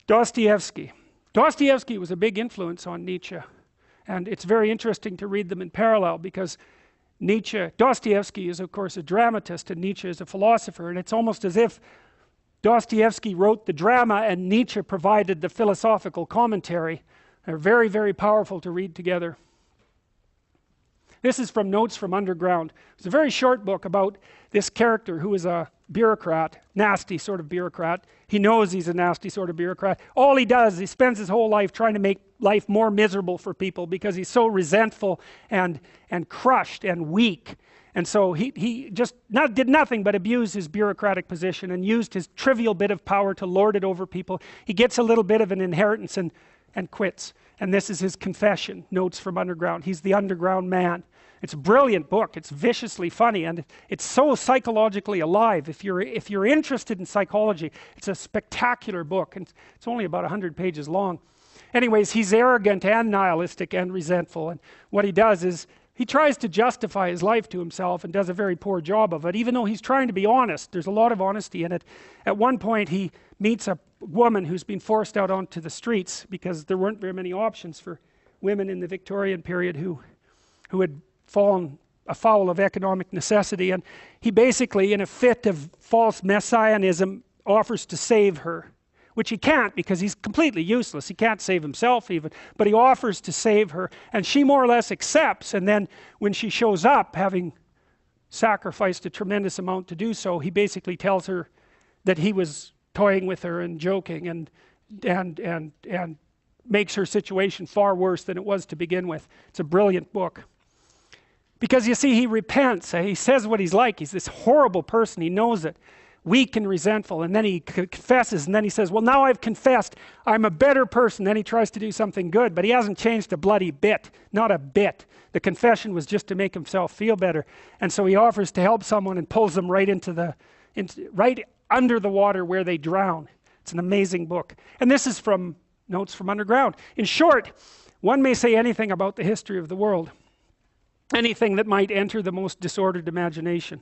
Dostoevsky. Dostoevsky was a big influence on Nietzsche, and it's very interesting to read them in parallel, because Dostoevsky is of course a dramatist and Nietzsche is a philosopher, and it's almost as if Dostoevsky wrote the drama and Nietzsche provided the philosophical commentary. They're very, very powerful to read together. This is from Notes from Underground. It's a very short book about this character who is a bureaucrat, nasty sort of bureaucrat. He knows he's a nasty sort of bureaucrat. All he does, he spends his whole life trying to make life more miserable for people because he's so resentful and crushed and weak. And so he just did nothing but abuse his bureaucratic position and used his trivial bit of power to lord it over people. He gets a little bit of an inheritance and quits. And this is his confession, Notes from Underground. He's the underground man. It's a brilliant book. It's viciously funny, and it's so psychologically alive. If you're interested in psychology, it's a spectacular book, and it's only about 100 pages long. Anyways, he's arrogant and nihilistic and resentful, and what he does is he tries to justify his life to himself and does a very poor job of it, even though he's trying to be honest. There's a lot of honesty in it. At one point, he meets a woman who's been forced out onto the streets because there weren't very many options for women in the Victorian period who had fallen afoul of economic necessity, and he basically, in a fit of false messianism, offers to save her, which he can't because he's completely useless. He can't save himself even, but he offers to save her, and she more or less accepts. And then when she shows up, having sacrificed a tremendous amount to do so, he basically tells her that he was toying with her and joking, and makes her situation far worse than it was to begin with. It's a brilliant book. Because you see, he repents. He says what he's like. He's this horrible person. He knows it. Weak and resentful. And then he confesses. And then he says, well, now I've confessed. I'm a better person. Then he tries to do something good. But he hasn't changed a bloody bit. Not a bit. The confession was just to make himself feel better. And so he offers to help someone and pulls them right right under the water where they drown. It's an amazing book. And this is from Notes from Underground. In short, one may say anything about the history of the world. Anything that might enter the most disordered imagination.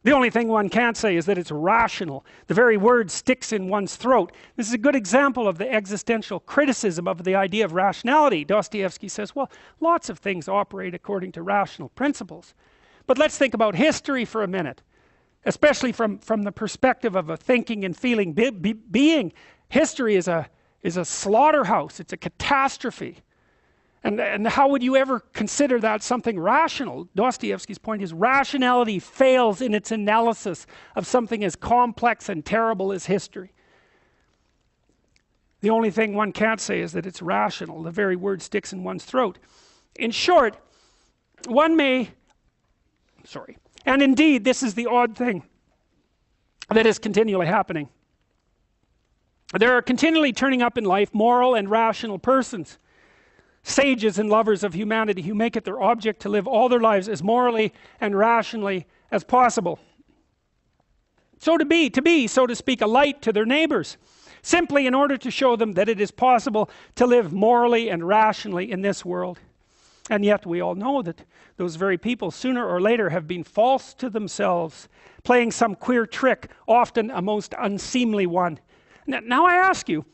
The only thing one can't say is that it's rational. The very word sticks in one's throat. This is a good example of the existential criticism of the idea of rationality. Dostoevsky says, well, lots of things operate according to rational principles. But let's think about history for a minute, especially from the perspective of a thinking and feeling being. History is a slaughterhouse. It's a catastrophe. And how would you ever consider that something rational? Dostoevsky's point is rationality fails in its analysis of something as complex and terrible as history. The only thing one can't say is that it's rational. The very word sticks in one's throat. In short, and indeed, this is the odd thing that is continually happening. There are continually turning up in life moral and rational persons, sages and lovers of humanity, who make it their object to live all their lives as morally and rationally as possible. So to be, so to speak, a light to their neighbors, simply in order to show them that it is possible to live morally and rationally in this world. And yet we all know that those very people sooner or later have been false to themselves, playing some queer trick, often a most unseemly one. Now I ask you,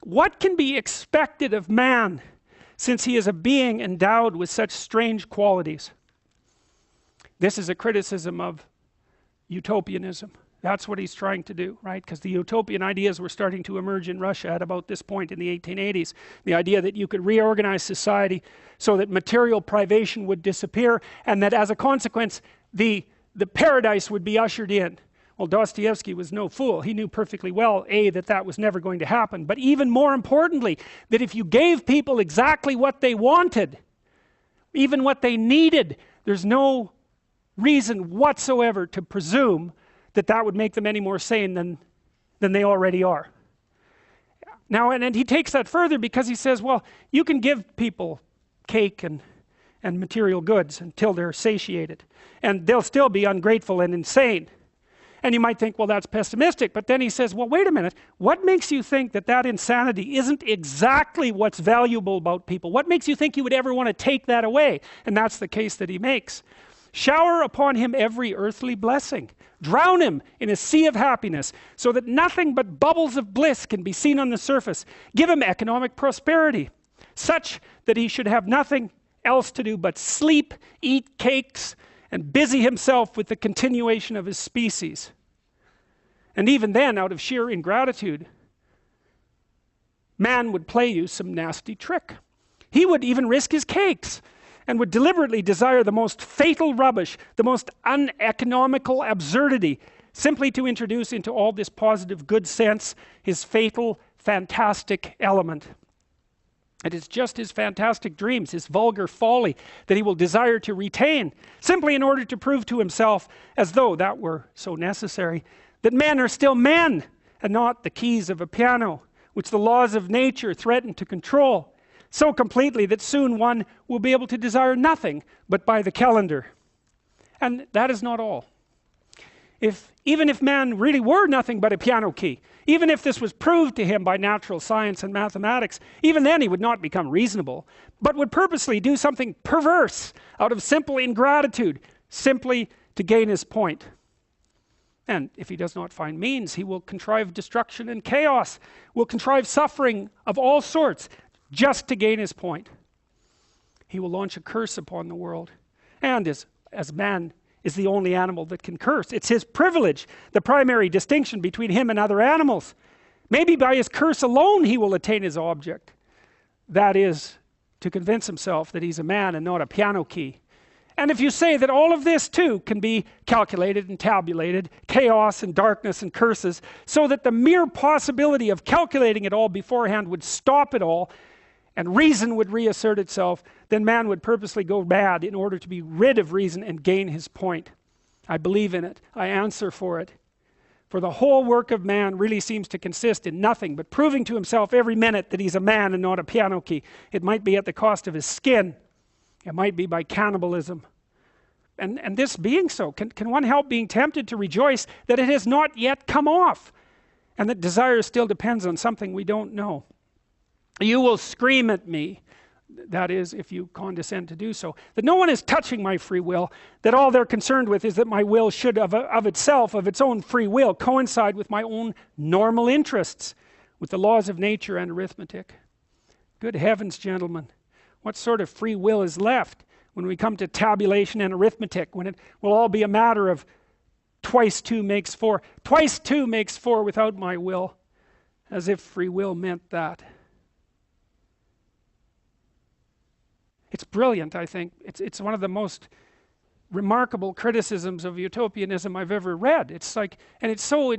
what can be expected of man since he is a being endowed with such strange qualities? This is a criticism of utopianism. That's what he's trying to do, right? Because the utopian ideas were starting to emerge in Russia at about this point in the 1880s. The idea that you could reorganize society so that material privation would disappear, and that as a consequence, the paradise would be ushered in. Well, Dostoevsky was no fool. He knew perfectly well, A, that was never going to happen, but even more importantly, that if you gave people exactly what they wanted, even what they needed, there's no reason whatsoever to presume that that would make them any more sane than they already are. Now, and he takes that further because he says, well, you can give people cake and material goods until they're satiated, and they'll still be ungrateful and insane. And you might think, well, that's pessimistic. But then he says, well, wait a minute. What makes you think that insanity isn't exactly what's valuable about people? What makes you think you would ever want to take that away? And that's the case that he makes. Shower upon him every earthly blessing. Drown him in a sea of happiness so that nothing but bubbles of bliss can be seen on the surface. Give him economic prosperity, such that he should have nothing else to do but sleep, eat cakes, and busy himself with the continuation of his species. And even then, out of sheer ingratitude, man would play you some nasty trick. He would even risk his cakes and would deliberately desire the most fatal rubbish, the most uneconomical absurdity, simply to introduce into all this positive good sense his fatal, fantastic element. It is just his fantastic dreams, his vulgar folly, that he will desire to retain, simply in order to prove to himself, as though that were so necessary, that men are still men, and not the keys of a piano, which the laws of nature threaten to control, so completely that soon one will be able to desire nothing but by the calendar. And that is not all. Even if man really were nothing but a piano key, even if this was proved to him by natural science and mathematics, even then he would not become reasonable, but would purposely do something perverse out of simple ingratitude, simply to gain his point. And if he does not find means, he will contrive destruction and chaos, will contrive suffering of all sorts, just to gain his point. He will launch a curse upon the world. And as man is the only animal that can curse, it's his privilege, the primary distinction between him and other animals. Maybe by his curse alone he will attain his object. That is, to convince himself that he's a man and not a piano key. And if you say that all of this too can be calculated and tabulated, chaos and darkness and curses, so that the mere possibility of calculating it all beforehand would stop it all, and reason would reassert itself, then man would purposely go mad in order to be rid of reason and gain his point. I believe in it. I answer for it. For the whole work of man really seems to consist in nothing but proving to himself every minute that he's a man and not a piano key. It might be at the cost of his skin. It might be by cannibalism. And this being so, can one help being tempted to rejoice that it has not yet come off, and that desire still depends on something we don't know? You will scream at me, that is, if you condescend to do so, that no one is touching my free will, that all they're concerned with is that my will should of itself, of its own free will, coincide with my own normal interests, with the laws of nature and arithmetic. Good heavens, gentlemen, what sort of free will is left when we come to tabulation and arithmetic, when it will all be a matter of twice 2 makes 4. Twice 2 makes 4 without my will, as if free will meant that. It's brilliant, I think. It's one of the most remarkable criticisms of utopianism I've ever read. It's like, and it's so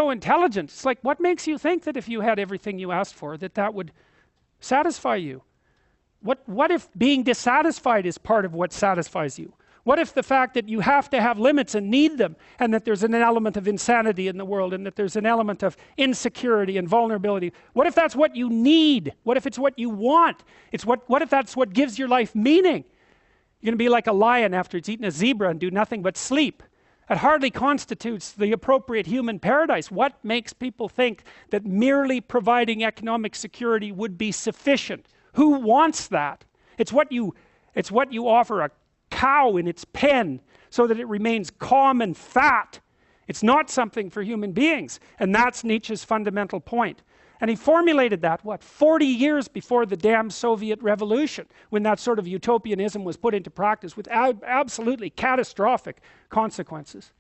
intelligent. It's like, what makes you think that if you had everything you asked for, that would satisfy you? What if being dissatisfied is part of what satisfies you? What if the fact that you have to have limits and need them, and that there's an element of insanity in the world, and that there's an element of insecurity and vulnerability, what if that's what you need? What if it's what you want? What if that's what gives your life meaning? You're going to be like a lion after it's eaten a zebra and do nothing but sleep. It hardly constitutes the appropriate human paradise. What makes people think that merely providing economic security would be sufficient? Who wants that? It's what you offer a cow in its pen so that it remains calm and fat. It's not something for human beings. And that's Nietzsche's fundamental point. And he formulated that, 40 years before the damn Soviet Revolution, when that sort of utopianism was put into practice with absolutely catastrophic consequences.